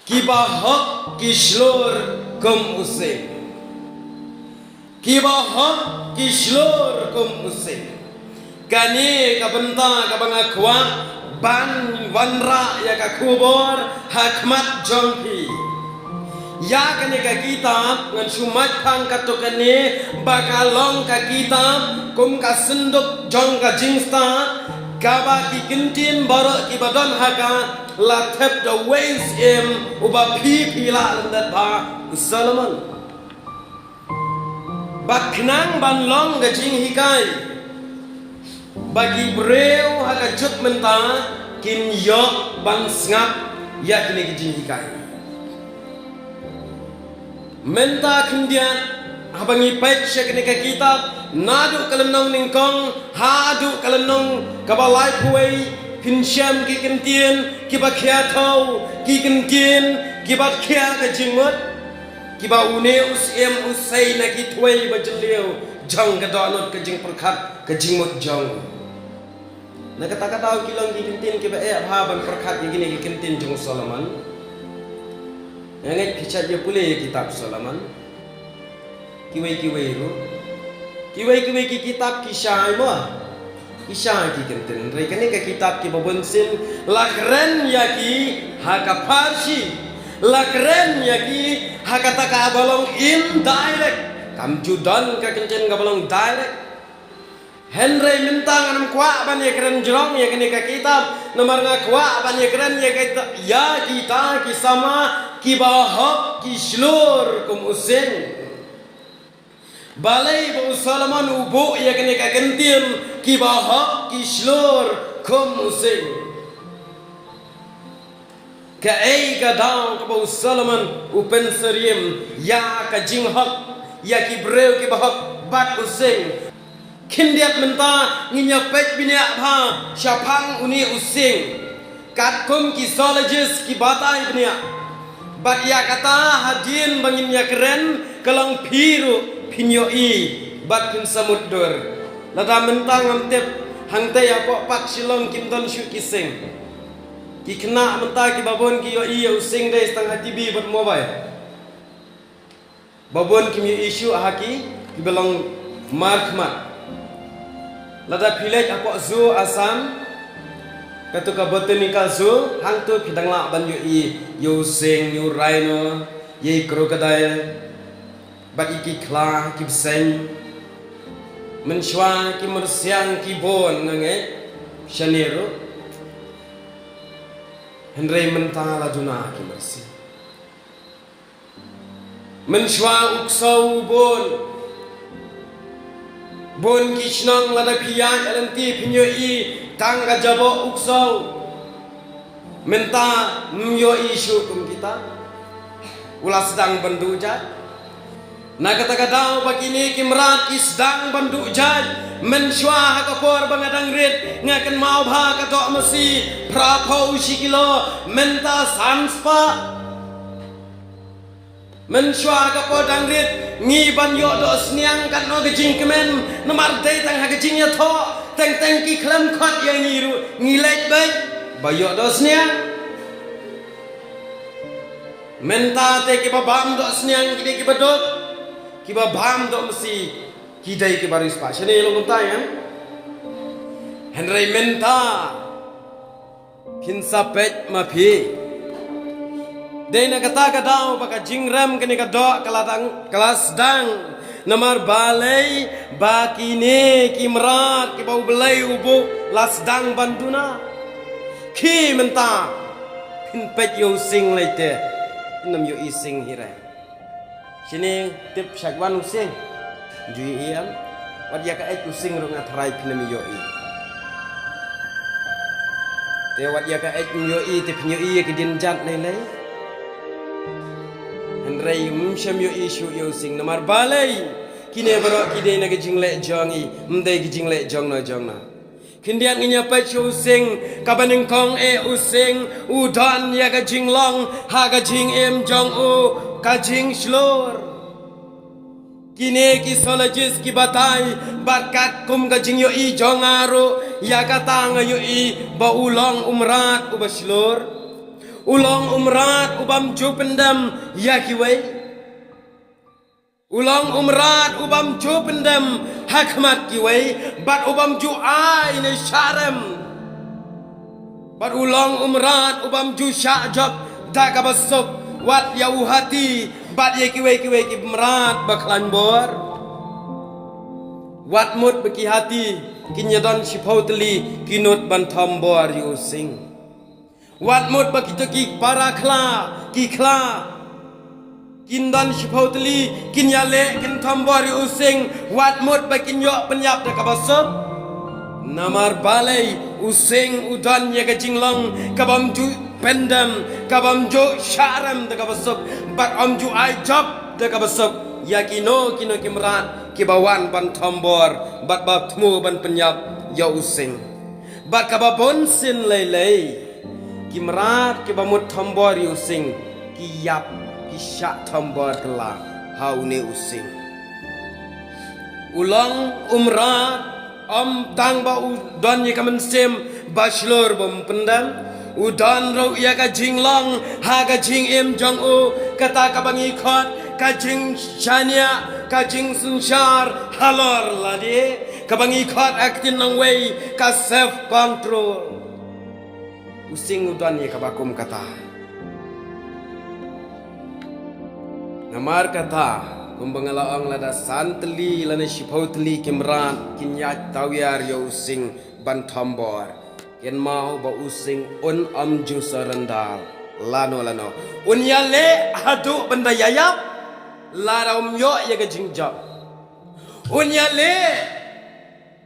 kibahok kislor kum using kibahok kislor kum using kani kabenta kabangakwa ban wanra ya kakubor hakmat jongpi ya kani ka kitab ngan sumat pang katukane bakalong ka kitab kum ka senduk jong ka jingsta kaba ki kintin baro ki badon haka la tep the ways uba pi la landat ba Solomon baknang banlong ka jing hikai bagi breu haka jut menta kin yok ban sngap ya kini ka jing hikai menta kendian habangi pet syakni ka kitab nadu kalenong ningkong hadu kalenong kabalai kuai pinsyam ki kentien ki bakhya thau ki kentien ki bakhya ka jingmut ki ba uneus usai na ki thuai ba jliu jong ka donot ka jing perkhat ka jingmut jong na kata tahu kilong ki kentien ki ba ha ban perkhat ki gini ki kentien jong Solomon ngai kicat je pule kitab Solomon kiwai ru kiwai ki kitab kisah mo kisah ki kenten rekane ka kitab ki babonsin lakren ya ki haka parsi lakren ya ki haka taka balong indirect kam judan ka kenten ka balong direct Henry minta nganam kwa ban ya keren jrong ya kene ka kitab nomor nga kwa ban ya keren ya kita kisama ki bahok ki slur kum using balai bu Solomon ubu ya kene ka kentim ki bahok ki slur kum using ka ei ka daw ka bu Solomon upen seriem ya ka jinghok ya ki breu ki bahok bat using kindiat menta nginya pet binia bha syapang uni using katkum ki zoologist ki batai binia bat ya kata hadin bangin ya keren kelang piru pinyoi bat pin samuddur lada menta ngamtep hangte ya pok pak silong kim don shu kising ki kena menta ki babon ki yo i using dei setengah tibi bat mobile babon kim yo isu haki ki belong markmat lada village apok zoo Assam katuka botanical zoo hang tu pidang la ban yu sing yu rhino ye crocodile bat iki kla ki seng menshwa ki mersiang ki bon nge shanero henry mentala juna ki mersi menshwa uksau bon kishnong lada piyan alanti pinyoi tangga jabo uksau menta myo isu kum kita ulas sedang bandu jad na kata daw pakini kimrat isdang bandu jad mensywa hakapor bangadang rit ngakan mau bha kato mesi prapau sikilo menta sanspa mensywa kapodang rit ngi ban yo do sniang kan no gejing kemen nomar dei tang ha gejing ya tho teng teng ki khlem khot yang ngiru ngilek bai ba yo do sniang menta te ki babam do sniang ki badot ki babam do mesi ki dai ki baris pa shane lo gunta ya henry menta kinsa pet ma phi Dena kata kadau baka jingram kene kadok kelas dang namar balai bakine kimrat ki bau belai ubu lasdang banduna ki menta pin pet yo sing laite nam yo ising hirai sini tip syakwan using jui iam wad ya ka ek using ro ngatrai pinam yo i te wad ya ka ek yo i te pinyo i ke din jat lai Henry msham yo isu yo sing namar balai kine baro kide na gejing le jongi mdai gejing le jong na kindian nginya pa chu sing kabaneng kong using udan ya gejing long ha gejing jong u kajing slor kine ki zoologist ki batai barkat kum gejing yo i jongaro ya katang yo i ba ulong umrat u baslor Ulang umrat ubam ju pendam yakiway. Ulang umrat ubam ju pendam hakmat kiway. Bat ubam ju ay ne syarem. Bat ulang umrat ubam ju syajab dak kabasok wat yau hati bat yakiway kiway kibmrat baklan bor. Wat mut beki hati kinyadon sipautli kinut bantam bor yu sing. Wat mut baki teki para kla ki kla kindan sipautli kinyale kin tambori using wat mut baki nyok penyap de kabasop namar balai using udan ye kajinglong kabam ju pendam kabam ju syaram de kabasop bat om ju ai job de kabasop yakino kino kimrat kibawan ban tambor bat bab tmu ban penyap ya using bat kababon sin lei kimrat kibamut tambor using kiyap kisyak tambor kela haune using ulang umrat om tang ba udan ye kamen sem bachelor bom pendam udan ro ya ka jinglong ha ka jing em jong u kata ka bangi khot ka jing shania ka jing sunshar halor ladi ka bangi khot aktin nang wei ka self control using udan ye kabakum kata namar kata kumbangalaang lada santli lana sipautli kimran kinyat tawyar yo using bantambor ken mau ba using un amju sarandal lano un yale hadu benda yayap laram yo ye gajingjab un yale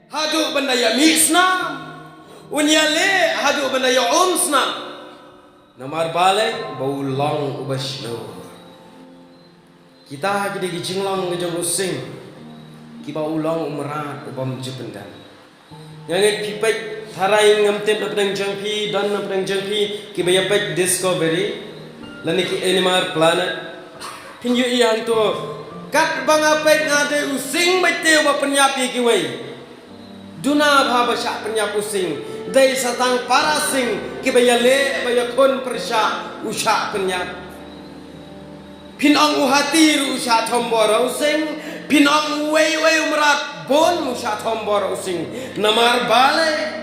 hadu benda ya misna unyale hadu benda ya umsna namar bale bau long ubashno kita jadi gijinglong gejong using kiba ulang umrat ubam jupendan yang pipet tharai ngamtep napdang jangpi dan napdang jangpi kiba yapet discovery lani ki animal planet pinju iya itu kat bang apet ngade using bete ba penyapi kiwai duna bhaba syak penyap using dai satang parasing kibayale bayakun persya usya penyap pinong uhati usya tombor using pinong wei umrat bon usya tombor using namar balai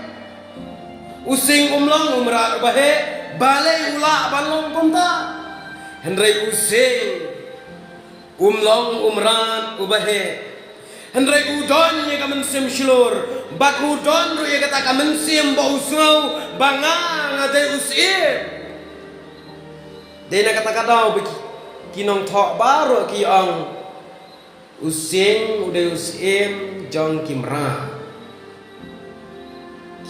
using umlang umrat bahe balai ula balong punta hendrai using umlang umrat ubahe hendrai udon ye kamen sim shilor bak udon ro ye kata kamen sim ba usau banga ngade usir dena kata kadau kinong thok baro ki ang using ude usim jong kimra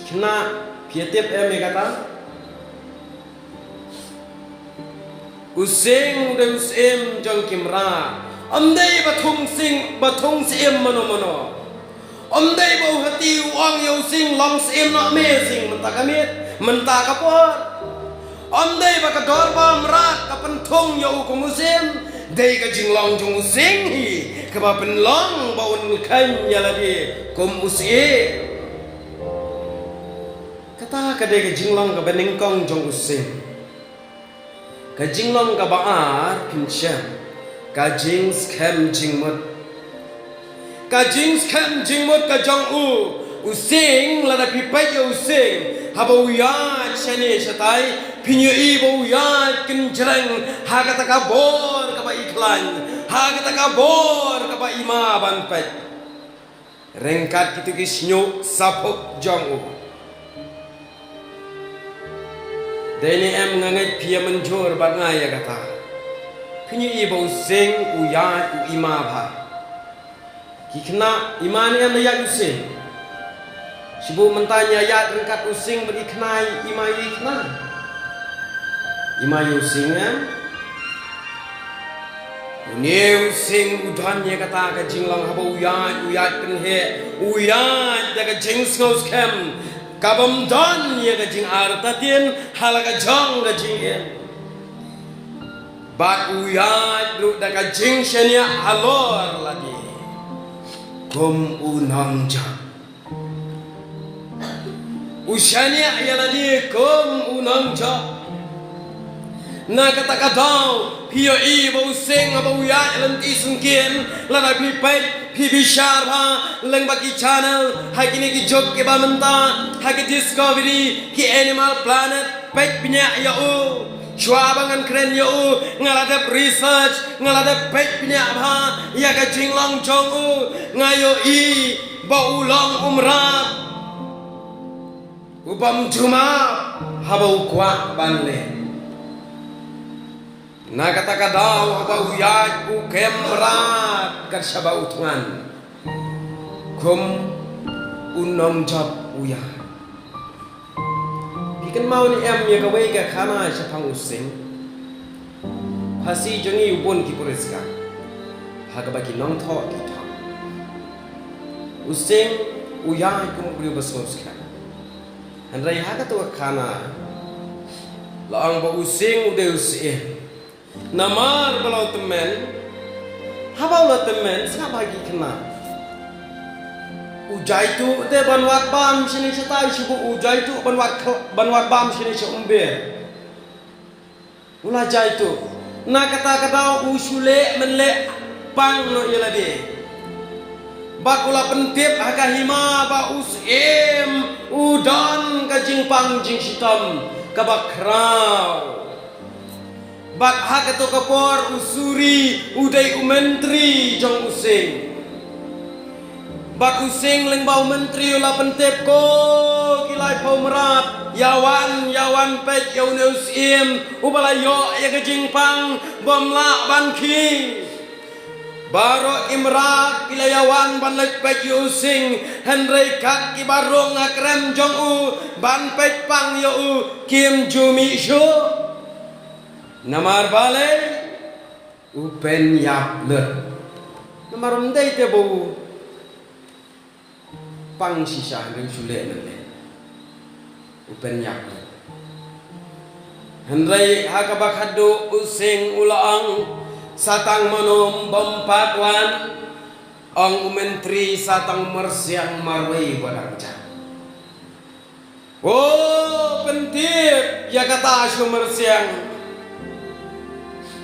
kena pietep em kata using ude usim jong kimra amdai batung sim mano amdai bau hati uang yo sing long sim nak me sing mentakamit mentakapot amdai bakador bam rat kapentung yo kumusim dai ka jinglong jung sing hi kaba penlong baun kan yaladi kum usie kata ka dai ka jinglong ka beningkong jung using ka jinglong ka baar kinsyam kajing scam jingmut kajong using lada pipai ya using haba uyat shane shatai pinyo ibo uyat kenjreng hagata kabor kaba iklan hagata kabor kaba ima banpet rengkat kitu kisnyo sapok jong deni em ngangai pia menjur bat ngaya kata pinyo ibo using uyat ima ba kikna imani yang layak using sibu mentanya ayat rengkat using bagi kenai imai ikna imai using ini using udannya kata ke jinglang haba uyat penhe uyat daga jing ngos kem kabam dan ye ke jing artatin halaga jong ke jing bat uyat lu daga jing shania halor lagi kum unang jam usyanya yaladi kum unang jam na kata kadau pio i bau sing bau ya lenti sungkin lada pi pet pi bishar ha leng bagi channel hai kini ki job ke ba menta hai ki discovery ki animal planet pet pinya ya u chua bangan keren ya u ngaladap research ngaladap pet pinya ba ya ka jinglong chong u ngayo i bau long umrat ubam juma habau kwa banle na kata kadau habau yat u kemrat kat sabau tuan kum unong job uya bikin mau ni em ya kawai ka khana sapang using phasi jongi ubon ki puriska haga bagi nong tho ki tha using uya kum priyo basoska handrai haga to khana laang ba using ude using namar balau temen habau la temen sa bagi kena ujai tu de banwat bam sini setai sibu ujai tu banwat bam sini seumbe ula jai tu na kata usule menle pang no yelade bak ula pentip hakahima ba usim udan ka jing pang jing sitam ka bakrau bak hak itu kapor usuri udai umentri jong using bak using leng bau mentri ula pentep ko kilai pau merat yawan pet yau neus im ubalayo ya kejing pang bomla banki baro imrat kilayawan ban lek pet using henry kat ki barong akrem jong u ban pet pang yo u kim jumi shu namar balai upen yap le namar mendai te bau pang sisa dengan sule nale upen yap le hendrai hakabak hadu using ulang satang manom bompakwan ong umentri satang mersiang marwai badangca oh pentip ya kata asu mersiang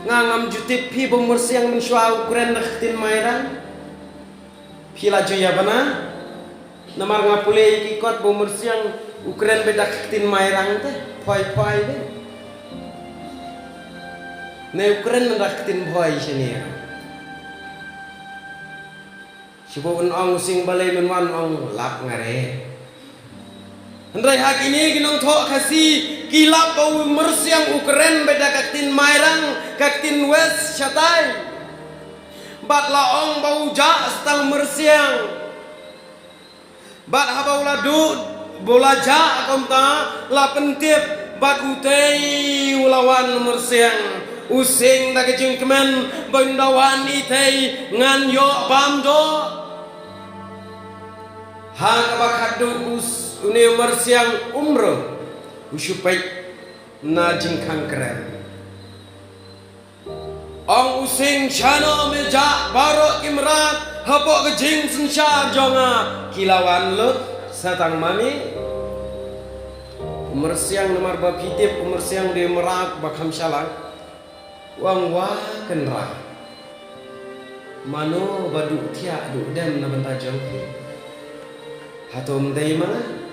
ngangam jutip pi bomursiang mensyua ukuran naktin mairan pila joya bana namar ngapule ikot bomursiang ukuran beda naktin mairan teh poi deh ne ukuran naktin poi sini sibun ong sing balai menwan ong lap ngare Andai hak ini ginong thok kasi kilap bau mersiang ukren beda kaktin mairang kaktin west syatai bat laong bau ja stang mersiang bat habau ladu bola ja komta la pentip bat utei ulawan mersiang using da kejing kemen bandawan itei ngan yo bamdo hak bakadu uni mersiang umroh usupai najing kangkren ong using chano meja baro kimrat hapok kejing sensyar jonga kilawan lo satang mami mersiang nomor bapitip mersiang di merak bakam syalang wang wah kenra mano badu tia du dem na bentajong hatom dei mana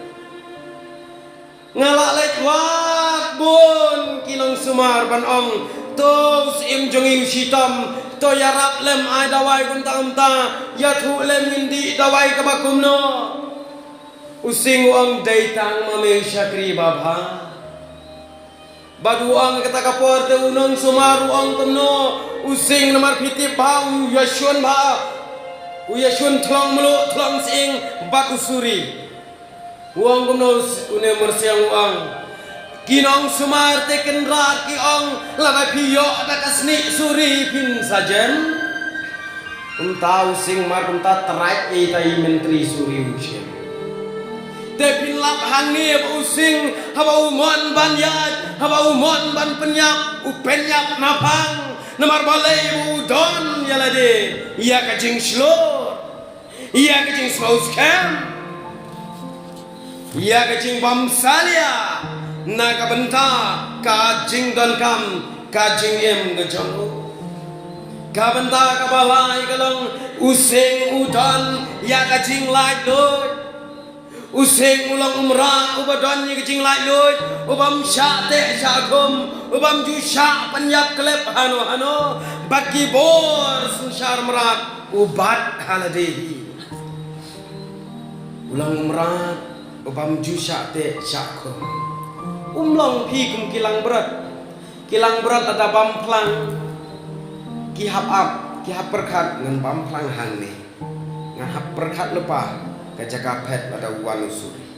ngalak lek wak bun kinong sumar ban ong to sim jonging sitam to yarap lem ai dawai kun ta ya thu lem indi dawai ka bakumno using ong dei tang mame syakri baba badu ong kata kapor te unong sumar ong kumno using namar piti bau yashun ba uyashun thlong melu thlong sing bak usuri uang kumno une mersiang uang kinong sumar teken rat ki ong laga piyo ada kasni suri pin sajen untau sing mar unta terai tai menteri suri usien te pin lap hangi using haba umon ban yat haba umon ban penyap upenyap napang namar balai udon yalade iya kajing slor iya kajing smouse camp ia kecing bamsalia na kabenta ka jing don kam kajing em ngejong kabenta kabalai kalong useng udan ya kajing lai loy useng ulang umrah ubadon ya kajing lai loy ubam syate syagum ubam ju syak penyap kelep hano bagi bor susar merat ubat haladehi ulang umrah ubam ju syate syagum umlong pi kum kilang berat ada bamplang kihap perkat ngan bamplang hang ni ngan hap perkat lepa kajaga pet pada wan usuri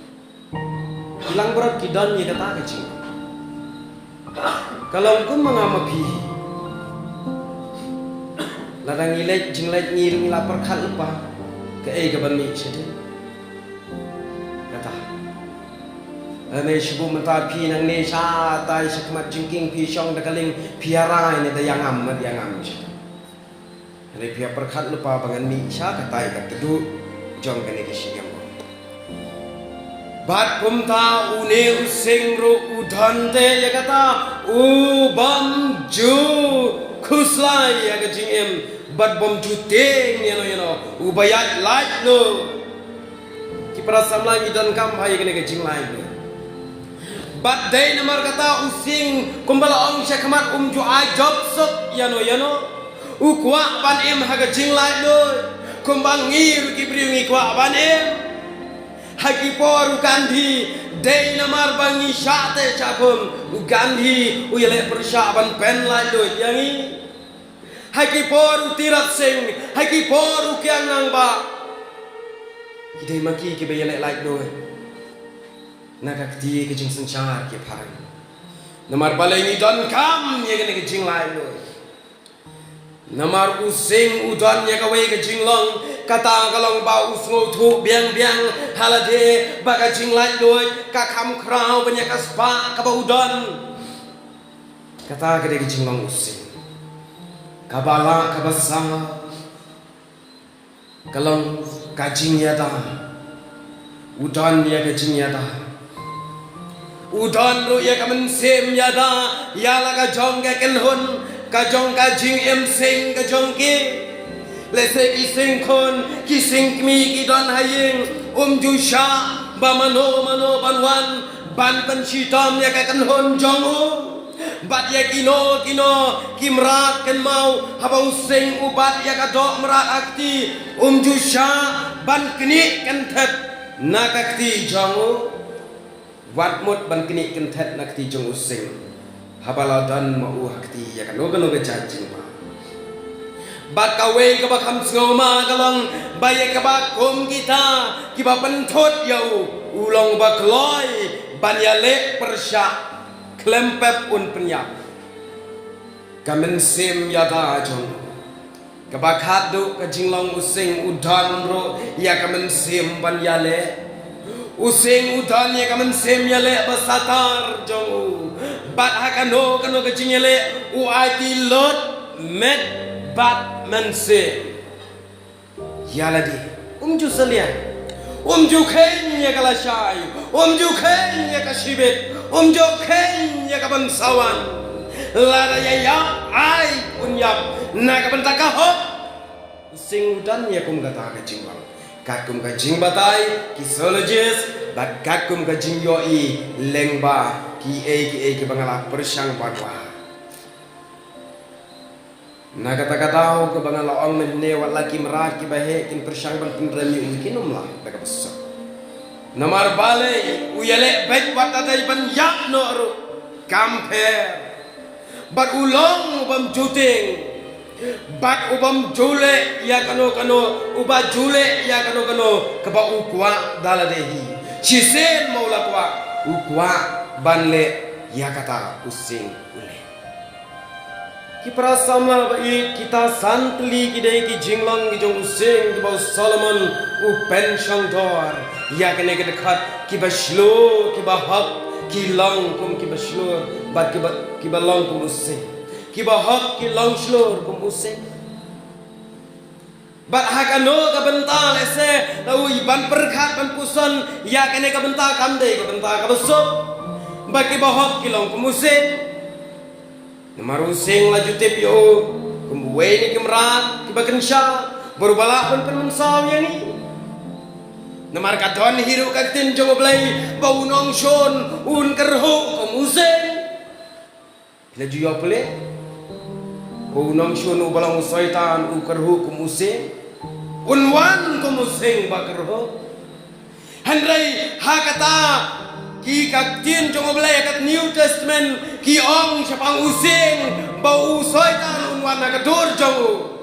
kilang berat kidan ye kata kecing kalau kum mengamapi ladang ilek jinglek ngil ngila perkat lepa ke gaban mi sede ne shibu mata pi nang ne sha tai sakmat jingking pi shong dakaling piarai ne dayangam madiangam ne pia perkhat lupa bangan mi sha katai kat tedu jong kene kisiam bat kumta une using ru udhan te ya kata ubam ju khuslai ya ka jingem bat bom ju teng you know ubayat light no ki prasamla idan kam bhai kene ke jinglai bat day namar kata using kumbala ong syakmat ju ai job sot yano ukwa ban em haga jinglai do kumbang ngir kibriungi kwa ban em hagi por gandhi day namar bangi syate chakum gandhi uyale persya ban pen lai do yangi hagi por tirat sing hagi por ukyang nang ba idai maki ke bayale lai do nak dia kejing sencar ke parang namar balai ni don kam ye kene kejing lai lo namar using udan ye kawe kejing long kata kalong ba usngo thu biang halade ba kejing lai lo ka kham krau banya kaspa ka ba udan kata kede kejing long using kabala kabasa kalong kajing ya ta udan ye kejing ya ta udan ru ya kamen sem ya da ya la ka jong ka ken hun ka jong ka jing em sing ka jong ki le se ki sing khon ki sing mi ki don haying ju sha ba mano banwan ban pan chi tom ya ka ken hun jong u bat ya kino kimrat ken mau haba using ubat ya ka do mrat akti ju sha ban kni ken thet na ka kti jong u wat mut ban kini kentet nak ti jong using habala dan mau hakti ya kan oga jajing ma bat kawe ka ba kham ngoma kalong baye ka ba kum kita ki ba pentot yau ulong ba kloi ban ya le persya klempep un penyap kamen sim ya da jong ka ba khadu ka jinglong using udan ro ya kamen sim ban ya le using udan ye kamen sem yale basatar jong bat hakano kano kecing yale u ati lot met bat mense yaladi ju salia ju khen ye kala shai ju khen ye kashibet ju khen ye kaban sawan la ya ai unyap na kaban takahot using udan ye kum kata kecing bang kakum kajing batai kisologis bat kakum kajing yoi lengba ki e bangala persang badwa na kata ke bangala ong ne wala ki merat ki bahe kin persang ban pindrami mungkinum lah daga besok namar bale uyale bet wata dai ban yak no ru kamper bat ulong bam juting bat ubam jule ya kano uba jule ya kano keba ukwa daladehi chisen maula kwa ukwa banle ya kata using ule ki prasamla bai kita santli kidai ki jinglong ki jong using ki bau Solomon u pension dor ya kene ke dekat ki baslo ki bahak ki long kum ki baslo bat ki ba long kum using ki bahak ki long slur kum using bat hakano ka bental ese ui ban perkhat ban puson ya kene ka bental kamde ka bental ka besok bagi bahak ki long kum using Namar using laju tip yo kumbuwe ni kimrat kibakan sya baru balakon penmensaw yang ni. Namar kadon hiru kaktin jong oblay bau nong shon un kerho kumusing. Laju yo pule bau nong shon u balang usaitan u kerho kumusing. Unwan kumusing bakerho. Handrai hakata ki kaktin jong oblay kat New Testament ki ong siapang using bau usaitan unwan nagadur jong.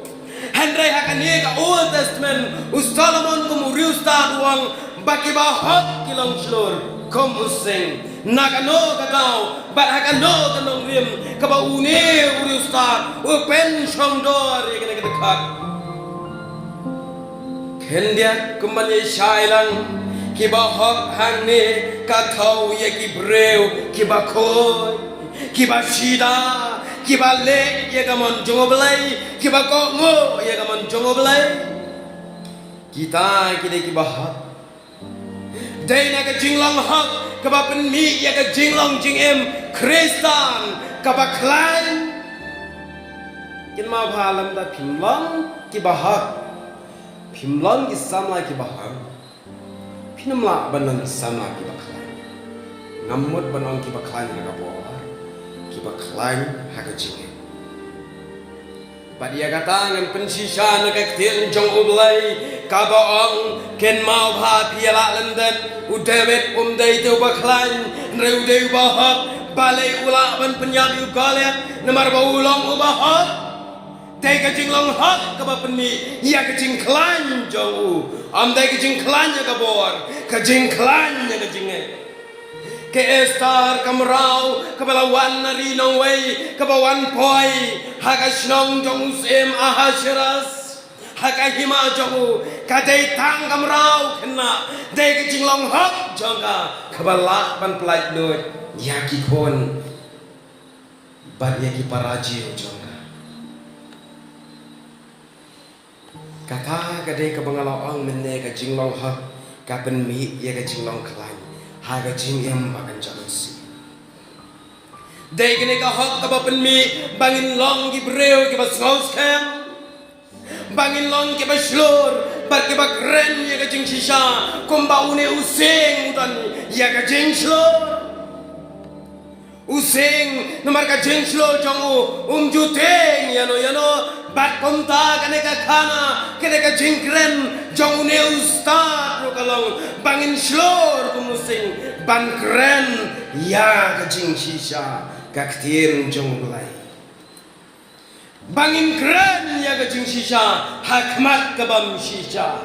Handrai hakani ka Old Testament Solomon kumurius ta uang baki bahot kilong slur kom using nakano kakao bat hakano kanong rim kaba une urius ta upen shongdor ikene kedekat kendia kembali syailang ki bahot hangne katau ye ki breu ki bakoy ki bashida kiba le ye gamon jongoblay kiba kongo ye gamon jongoblay kita kide kiba hak dai na ka jinglong hak kaba penmi ye ka jinglong jingem Kristan kaba klain kin ma phalam da phimlong kiba hak phimlong ki samla kiba hak phinamla banang samla kiba klain ngamut banong kiba klain na ka bo kiba klain hakajinge badia kata ngan pensisa na kaktil jong ublay kabaong ken mau pha piala lenden udewet umdai teu baklain reude bahak balai ula ban penyang yu galet namar baulong ubahak dai kajing long hak kaba penmi ya kajing klain jong u am dai kajing klain ya kabor kajing klain ya kajinge ke estar kamrau kabalawan nari nongway kabawan poi hakasnong jong usem ahashiras hakahima jongu kadai tang kamrau kena dai kejinglong hak jonga kabala ban pelaj dut yaki kon bad yaki paraji jonga kata kadai kabangalawang menne kejinglong hak kapen mi ya kejinglong klain haga jingem akan jalansi. Dai kene ka hak kaba penmi bangin long ki breu ki bas ngaus kem. Bangin long ki bas lor bar ki bak ren ya ka jing shisha komba une useng utan ya ka jing slor. Useng nomar ka jing slor jongu juteng yano bat komta kene ka khana kene ka jing kren jong une ustad ro kalong bangin slor kumusing ban kren ya ka jing shisha kaktir jong bulai bangin kren ya ka jing shisha hakmat kabam shisha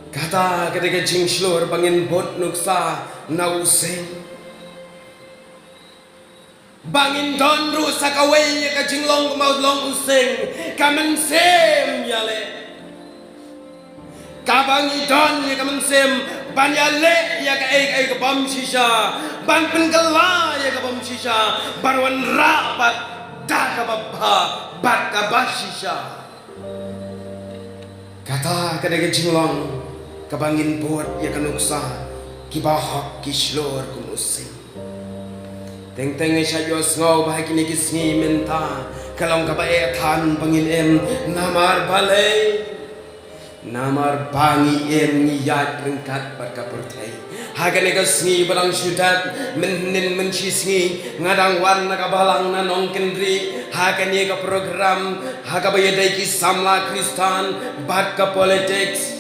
kata ketika jing slor bangin bot nuksa na useng bangin don ru sakaway ya ka jing long kamaut long useng kamen sem yale kabangi don ya kamen sem ban yale ya ka ai ka bam shisha ban pengala ya ka bam shisha barwan rapat da ka babha bat ka bashisha kata kadang jing long kabangin bot ya kanuksa kibahak kislor kumusing teng-teng isya yos ngaw bahay kinikis ngi menta kalong kabae tan pangin em namar balay namar bangi em ngiyat rengkat berkapurtai hagane kasngi barang syudat menin mencisngi ngadang wan nakabalang nanong kendri hagane ka program hagabaye dai ki samla Kristan bat ka politics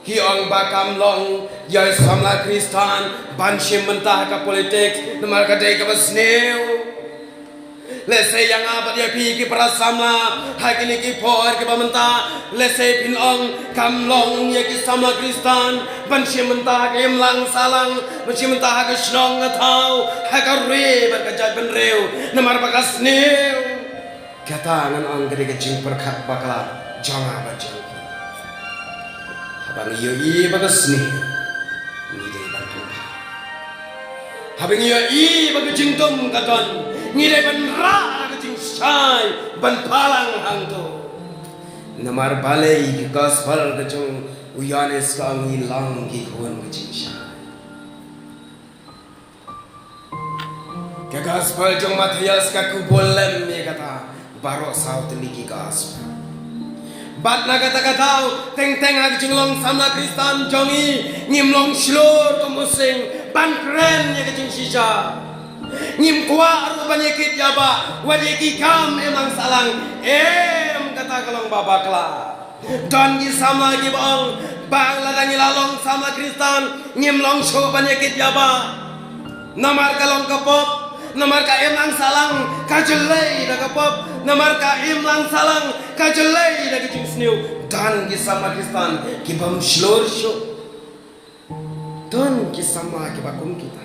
hiong bakam long ya samla Kristan banshim mentah ka politik namar ka dai ka basneu lese yang apa dia pi ki para samla hakini ki por ki pamenta lese pinong kamlong ya ki samla Kristan banshim mentah ka imlang salang banshim mentah ka snong ngatau hakare berkajat benreu namar bakasneu katangan ang gede kecing perkat bakal jangan bajang habang iyo bagas ni ngide bantu habang iyo bagas jingtom katon ngide ban ra kecing sai ban palang hangto namar balai ki kaspal kecung uyanes ka ngilang ki kuan kecing sai Ke gospel jong Matias ka kubolem ni kata baro sao teliki gospel. Bat na kata-kata teng-teng ag jinglong sama Kristan jongi ngimlong shlor kumusing ban keren ya kejing shisha. Ngim kwa aru banyakit yaba wajeki kam emang salang kata kalong babakla. Don gi sama gi bang bang ladangi lalong sama Kristan ngimlong sho banyakit yaba. Namar kalong kapop namar ka emang salang kajelai da kapop namar ka emang salang kajelai da kejing sniu dan gi sama Kristan ki bam shlor sho don gi sama ki bakum kita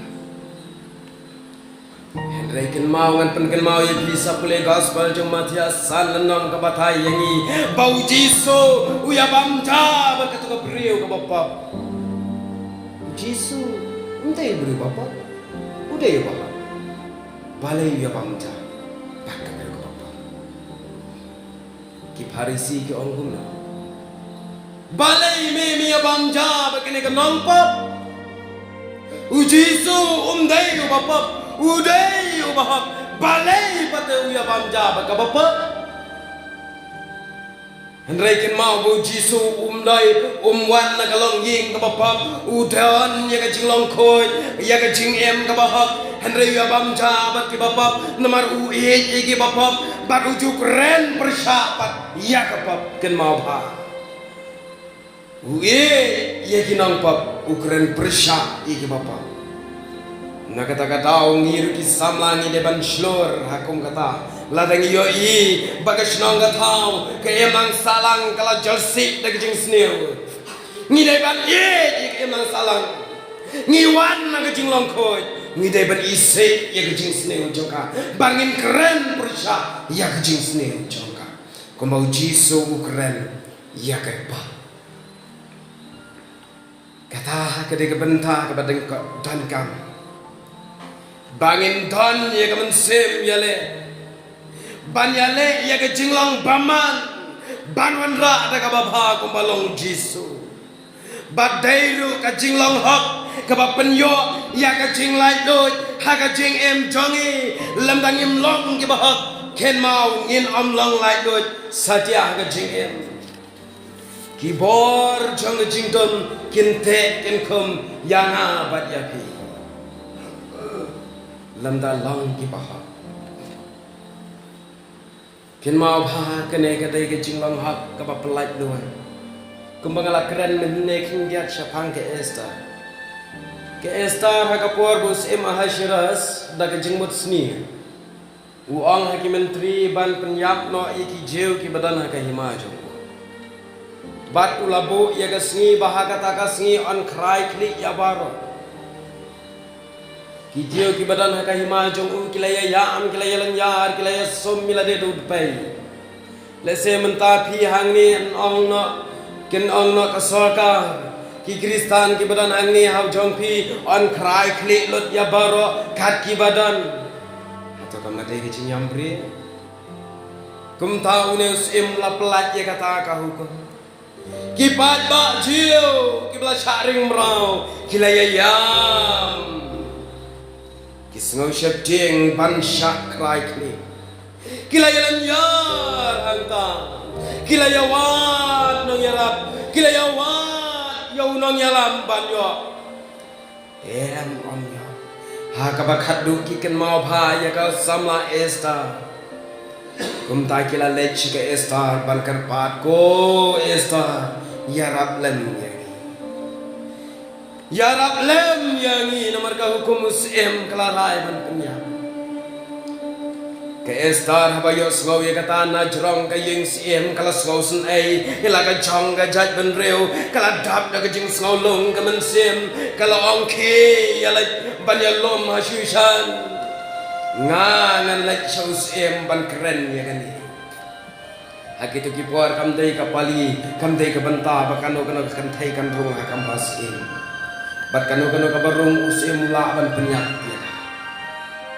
Henry ken mau ngan pen ken mau ye bisa pule gospel jong Matias san lenong ka batai yangi bau jiso uya bamja berkatu ka beriu ka bapa jiso untai beriu bapa udah ya bapa balai ya bamja bakka beriu ka bapa ki parisi ki ongkum na balai me ya bamja bakene ka nongpap ujiso umdai ya bapa Udai ubahak balai pate uya bamja baka bapa Henry ken mau bu jisu umdai umwan na kalong ying ka bapa udan ya ka jinglong khoi ya ka jing em ka bahak Henry uya bamja bak ki bapa namar u e ki bapa bat uju keren persyapat ya ka bap ken mau ba u e ya ki nang pap u keren persyak ki bapa na kata-kata ngiru ki samlangi deban shlor hakum kata ladang iyo i bagas nong katau ke emang salang kala jalsik da kejing sneu ngi deban i ke emang salang ngi wan na kejing longkoi ngi deban isi ya kejing sneu jongka bangin keren persya ya kejing sneu jongka kumbau jisu keren ya kepa kata kedai kebentah kepada dan kamu bangin don ya ke mensem yale ban yale ya ke jinglong baman banwan ra ada ka baba kumbalong jisu badairu ka jinglong hok ka bapenyo ya ka jinglai doi ha ka jing em jongi lam dangim long ki bahak ken mau ngin omlong lai doi satia ka jing em ki bor jong jing dom kin te kin kum yang ha bat yapi lamda long ki paha kin mau bha kene kadai ke jinglong hak ka ba pelait doan kumbangala keren menne king dia chapang ke esta ha ka por bus em ahashiras da ke jingmut sni uang haki menteri ban penyap no iki jeu ki badan ha ka himajo bat ulabo ya ka sni baha kata ka sni on krai klik ya baro Kijio ki badan haka hima jong kilaya yaam kilaya lanyar kilaya som milade dudpai lese mentapi hangni ong no kin ong no kasolka ki Kristan ki badan hangni hau jong pi on krai klik lot ya baro kat ki badan atau kam nade ki chinyambri kum ta unes im la plat ye kata ka huko ki pat ba jio ki bla sharing mrau kilaya yam Kisngau syabding ban syak raikni Kilaya lanyar hangta Kilaya wat nong yarap Kilaya wat yaw nong yalam ban yo Em om yo Haka bakat duki ken mau bhaya ka samla esta Kumta kila lech ka esta ban karpat ko esta yarap lem Ya Rab lem yangi nomor ka hukum em kelarai ban penya ke estar habayo sngau ye kata na jrong ka ying em kala sngau sun ai ila ka chong ka jat ban reu kala dap da ka jing sngau long ka men sem kala ong ke ya la ban ya lom ha shushan nga ngan la chau em ban keren ya kan hakitu ki por kam dei ka pali kam dei ka banta bakano kano kan thai kan rung ha kam bas bat kanu ka barung usim laban penyak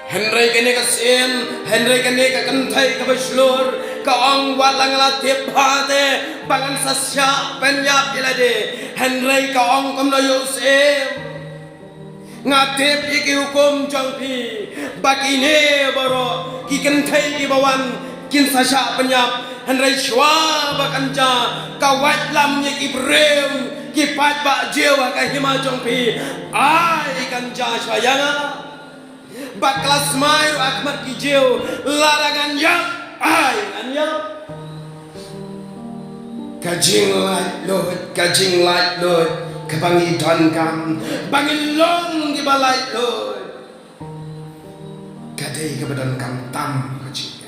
Henry kene ka sim Henry kene ka kanthai ka baslur ka ong walang la tip hate bangan sasya penyap ilade Henry ka ong kam no usim ngatip iki hukum jangpi bakine baro ki kentai ki bawan kin sasha penyap henrai shwa bakanja kawat lam ki brem ki pat ba jewa ka hima jangpi ai kanja shayanga bak kelas mai akmat ki jew larangan yang ai anya kajing light lord kebangi don kam bangin long di balai lord kadai kebadan kam tam kajing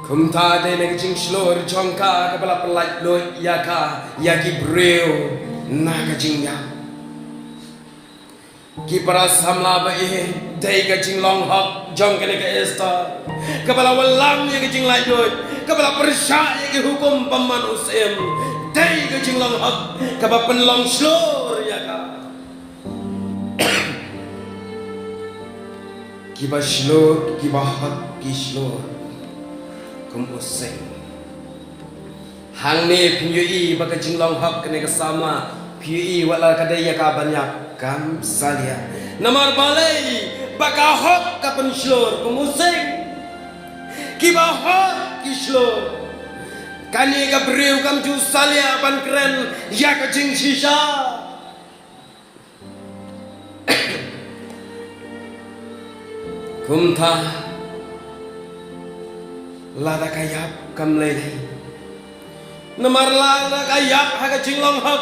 kumta de ne kajing slor jongka kepala pelai lord yaka yaki breu na kajing ya ki para samla ba dai kajing long hok jong kene ka esta kepala walang ya kajing light lord kepala persya ya ki hukum pemanusiam dai ke jinglang hak kaba penlong slor ya ka kiba slor kiba hak ki slor kumuseng hang ne pinyi baka jinglang hak kene ke sama pinyi wala kadai ya ka banyak kam salia namar balai baka hak ka pen slor kumuseng kiba hak ki slor kani ka breu kam ju salia ban keren ya ka jing shisha kumtha lada kayap kam lei namar lada kayap ha ka jing long hak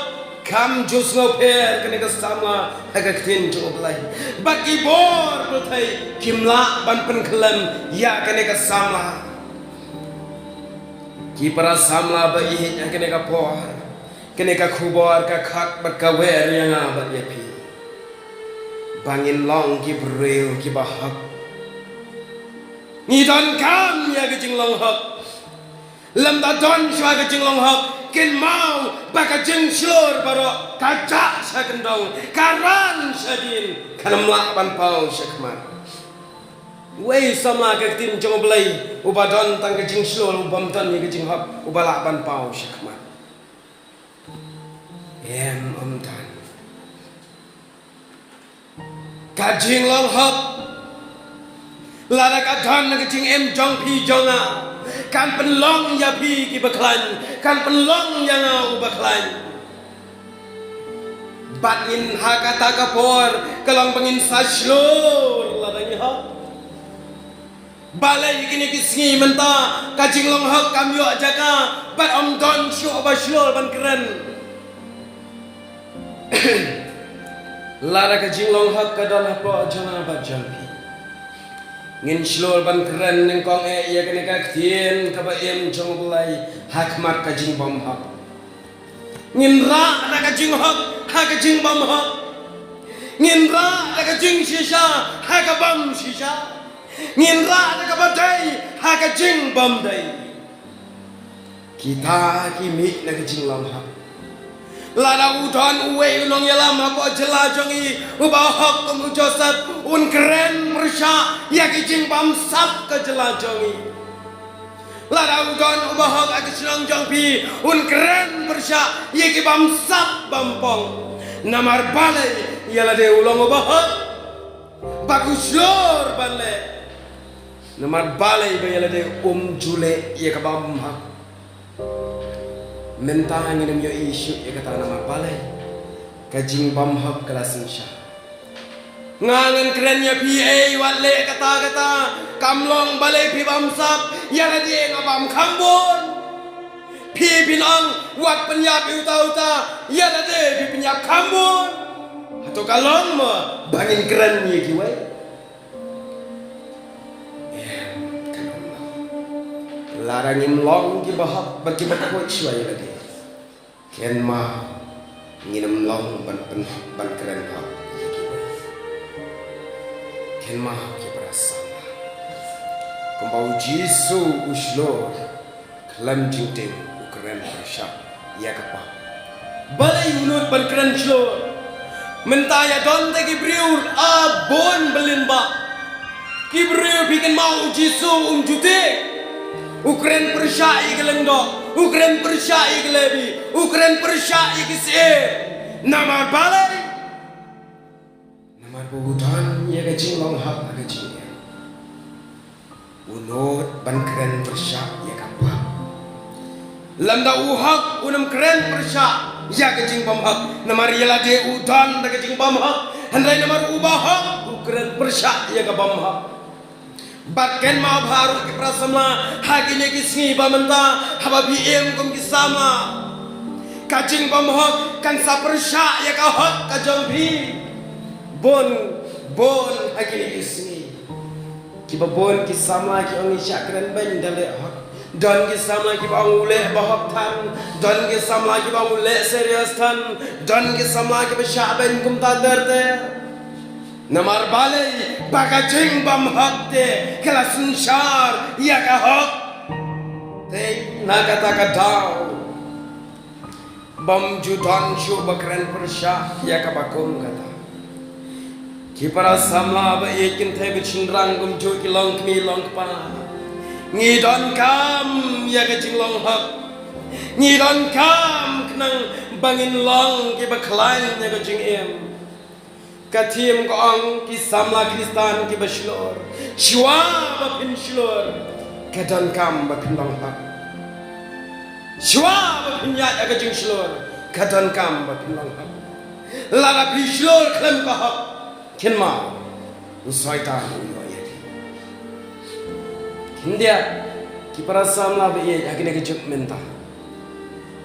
kam jus ngoper kani ka sama ha ka tin jo blai baki bor prothai kimla ban pen khlem ya kani ka sama ki para samla ba i kene ka por kene ka khubor ka khat ba ka wer yang ba ya pi bangin long ki breu ki ba hak ni don kam ya ke jing long hak lam da don shwa ke jing long hak kin mau ba ka jing slor baro ka cha sa kendong karan sadin kanam la ban pau shakman wei sama ke tin jong blai ubadon tang ke jing slol ubam tan ni ke jing hap ubala ban pau shakmat em tan ka jing long hap lada ka tan ke jing em jong pi jonga kan penlong ya pi ki baklan kan penlong yang ubaklan batin hakata kapor kalong pengin sa slor lada ni hap balai kini kisngi menta kajing long hak kam yo jaka bat om don shu ba shlol ban keren lara kajing long hak kadon apa jana ba jampi ngin shlol ban keren ning kong ya kini ka tien ka ba em jong bulai hak mat kajing bom hak ngin ra kajing hak ha kajing bom hak ngin ra kajing shisha ha ka bom shisha ngin ra ka badai ha ka jing bam dai kita ki mit na ka jing lam ha la da udon uwe unong yalam ha ko jela jongi uba hak kum joseph un keren mersha ya ki jing bam sap ka jela jongi la da udon uba hak ka jong jong pi un keren mersha ya ki bam sap bam pong namar balai ya la de ulong uba hak bagus lor balai namar balai bayala de jule ye ka bam ha menta nginem yo isu ye kata namar balai ka jing bam ha kelas insya ngangen kerennya pa wale kata kamlong balai pi bam sap ya de ngabam khambon pi pinang wat penyap uta ya de pi penyap khambon atau kalong ma bangin keren ye ki wai larangin long ki bahap bagi bakot syai lagi ken ma nginem long ban keren ha ken ma ki berasa kumbau jisu uslo klam jingting ukren bersya ya kapa balai unut ban keren slo mentaya don te ki briur a bon belin ba ki briur bikin mau jisu jute Ukren persya igelendo, Ukren persya igelebi, Ukren persya igisir. Nama balai jing long hak aga jing ya unut ban keren bersyak ya kapal lamda uhak unam keren bersyak ya ke jing bam hak namar yala de udan da ke jing bam hak handai namar ubah hak keren bersyak ya ke bam hak Bakken mau baru ke prasama hagi ne kisngi bamanta haba bm kum kisama kacing bamhok kan sapersha ya ka hok ka jombi bon hagi ne kisngi ki babon kisama ki ongi syakran ban dale hok don kisama ki bang ule bahok tan don kisama ki bang ule serius tan don kisama ki beshaben kum tadarte Namar balai bagajing bam hak te kelas syar ya ka hak te nagata ka daw bam judan shu bakran persya ya ka bakum kata ki para samla ba ekin te bichindrang gum jo ki long kmi long pa ngi don kam ya ka jing long hak ngi don kam knang bangin long ki bakhlain ya ka jing em Katim ko ang kisamla Kristan ki baslor shwa ba pin shlor kadan kam ba pin long hak shwa ba pin ya ga jing shlor kadan kam ba pin long hak la la pin shlor klem ka hak kin ma usai ta yo ye kindia ki para samla ba ye agine ga juk menta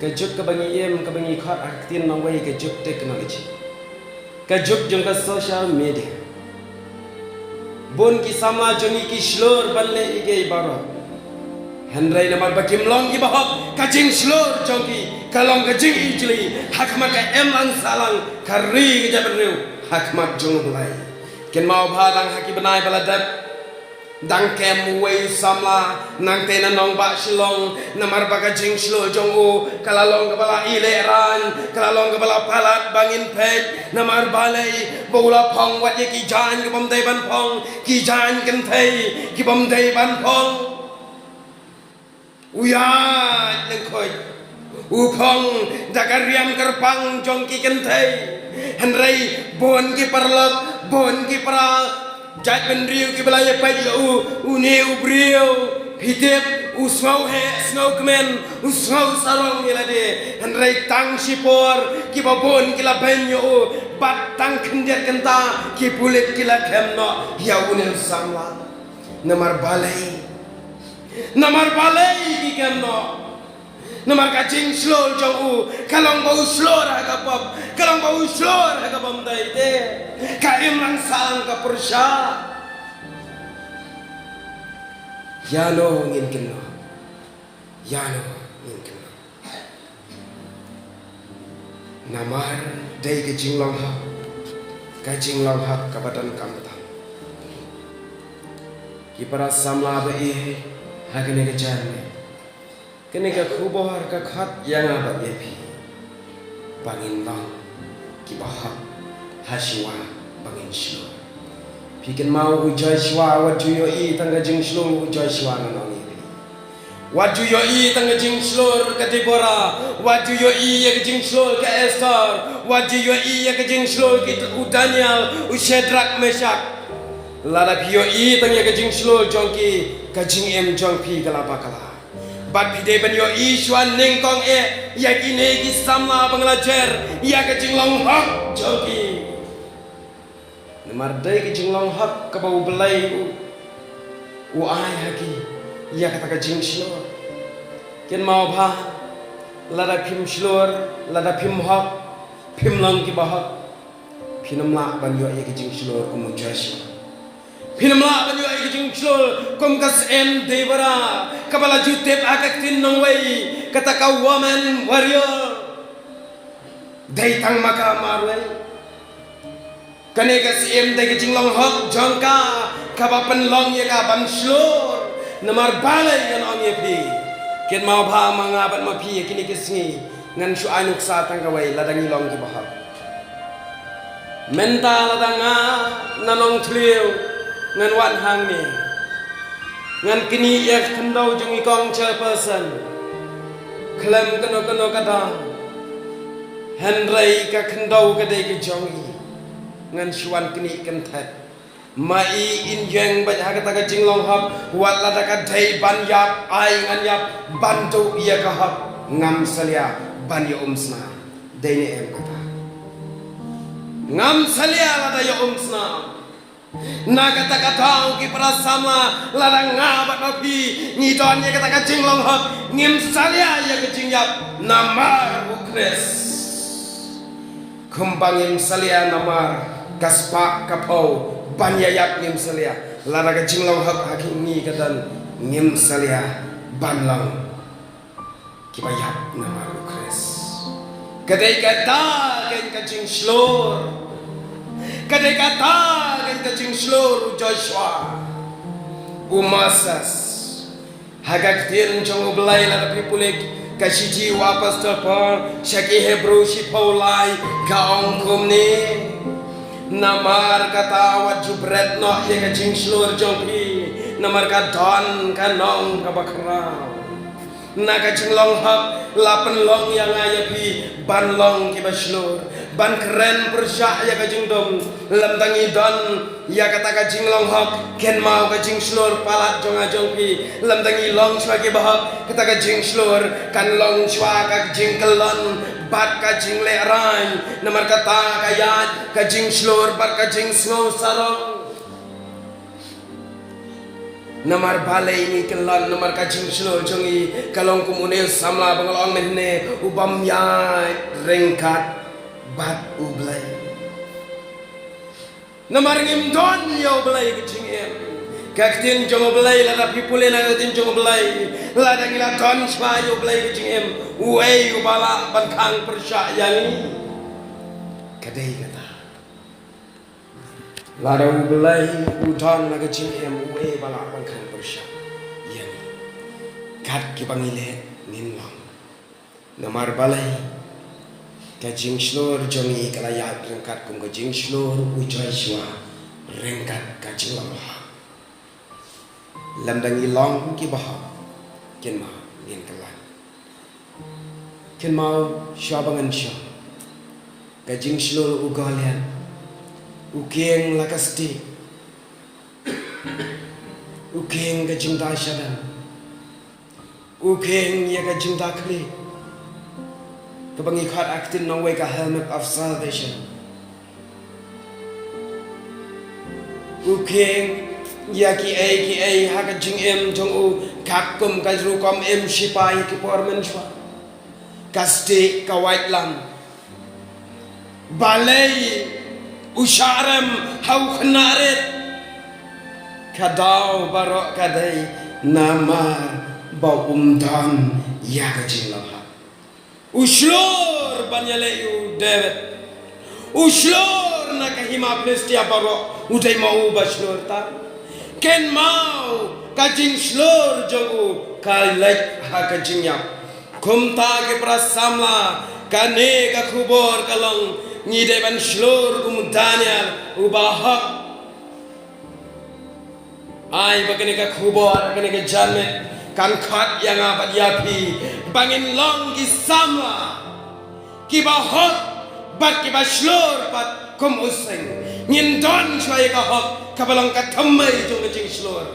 ka juk ka bangi em ka bangi khat aktin nang wai ka juk technology Kajuk jengka social media. Bon ki sama jongi ki slur balle ige baro. Handrai namar bakim long ki bahok kajing slur jongi kalong kajing ijli hakmak em lang salang kari ke jabereu hakmak jong lai. Ken mau bhadang haki benai baladap dang kem wei samla nang tena nong ba silong namar baga jing slur jongu kalalong kepala ileran kalalong kepala palat bangin pej namar balai bola phong wat ye ki jan ki bom dai ban phong ki jan kan thai ki bom dai ban phong uya nang khoi u phong dakariam kerpang jong ki kan thai hanrai bon ki parlok bon ki pra Jat bendriu ki belaya pai uneu brio hitep usngau he sngau kemen usngau sarong yelade hanrai tang sipor ki babon ki la benyo bat tang kendiat kenta ki pulit ki la kemno ya uneu samla namar balai ki kemno namar kacing slol jong kalong bau slor ha pop kalong bau slor ha bom dai te kaim lang salang ka persya yano ngin kenno namar dai kacing long ha ka badan kamta ki para samla ba e ha kene ke jane kene ka khubor ka khat yang ba ye phi bangin long ki bahak hasiwa bangin shlo pikin mau ujai shwa what do you eat tanga jing shlo ujai shwa no ni what do you eat tanga jing shlo ka Deborah what do you eat ka jing shlo ka Esther what do you eat ka jing shlo ki Daniel u Shadrach Meshach lala pio eat tanga ka jing shlo jongki ka jing em jong pi kala bakala Bat pide ban yo iswan ningkong yakine ki samla banglajer ya ke jinglong hak jogi namar dai ke jinglong hak ka bau belai u ai haki ya kata ka jing slor ken mau bha lada phim slor lada phim hak phim long ki bahak phinam la ban yo ya ke jing slor kum jashi Pinamla banyo ay kijing slol kum kas en Deborah kabala jutep akak tin nong way kataka woman warrior day tang maka marway kane kas em day kijing long hok jongka kabapan long ya ka ban slor namar balay yan ong yepi ken mau bha mangabat mapi kini kisngi ngan shu anuk sa tangkaway ladangi long ki bahak mental ladanga nanong tliu ngan wan hang ni ngan kini ya kendau jung ikong chairperson klem kano kata Henry ka kendau ka dei ke jong i ngan shwan kini kan that mai in yang banyak kata ka jing long hap wala da ka dai ban yap ai ngan yap bantu ia ka hap ngam salia ban ya umsna dai ne em kata ngam salia la da ya umsna na kata kata ki prasama la da ngabat api ni don ye kata ka jing long hap ngim salia ya ka jing yap namar ukres kumbangim salia namar kaspa kapau banya yap ngim salia lara ka jing long hak hakim ni katan ngim salia banlang kiba yap namar ukres kadai kata kan ka jing slor kadai kata kan ka jing slor Joshua umasas hagak tin jong belai lara pipulik kasiji wapas terpon syaki Hebrew si Paulai kaong kumni namar kata wat jubret no ye ka jing slur jongpi namar ka don ka nong ka bakrau na ka jing long hap lapen long yang aya pi ban long ki baslur ban keren persya ya ka jing dom lam tangi don ya kata ka jing long hap ken mau ka jing slur palat jong jongpi lam tangi long chwa ki bahak kata ka jing slur kan long chwa ka jing kelon bat ka jing le rai namar kata kayat ka jing slur bat ka jing snow sarong namar balai ni kelon namar ka jing slur jongi kalong kumune samla bangalong menne ubam ya rengkat bat ublai namar ngim don yo blai ka jing em kaktin jong blai la rapi pule na kaktin jong blai la dangila don chwa yo blai ka jing em uei ubala ban khang persya yang kadai kata la da ublai udon la ka jing em uei bala ban khang persya yang kat ki bangile nin long namar balai ka jing slur jongi kala ya rengkat kum ka jing slur ujoy shwa rengkat ka jing long lam dangi long ki bah ken ma nin kala ken mau syabangan sya ka jing slur ugalian ukeng lakasti ukeng ka jing da shadan ukeng ya ka jing da kli kabangi khat aktin nong we ka helmet of salvation ukeng ya ki ai ha ka jing em jong u kakum ka ru kom em sipai ki pormen chwa kaste ka white lam balai usharem hau khnaret kadau barok kadai namar ba dan ya ka jing lam uslor banyaleyu David uslor na kahima plestia baro utai mau baslor ta ken mau kajing slor jogu kalek ha kajing yap kumta ke prasamla kane ka khubor kalong ngide ban slor kum Daniel ubahak ai bagane ka khubor bagane ka jamet kan khat yang abat yapi bangin long ki samla ki bahok bat ki baslor pat kum useng ngin don chwai ka hok ka balong ka thammai jong ka jing slor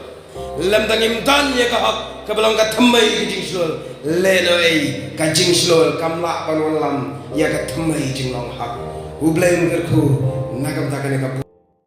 lam dangim don ye ka hok ka balong ka thammai ki jing slor le no ei ka jing slor kam la pan lam ya ka thammai jing long hak u blame ker khu nagam ta ka ne ka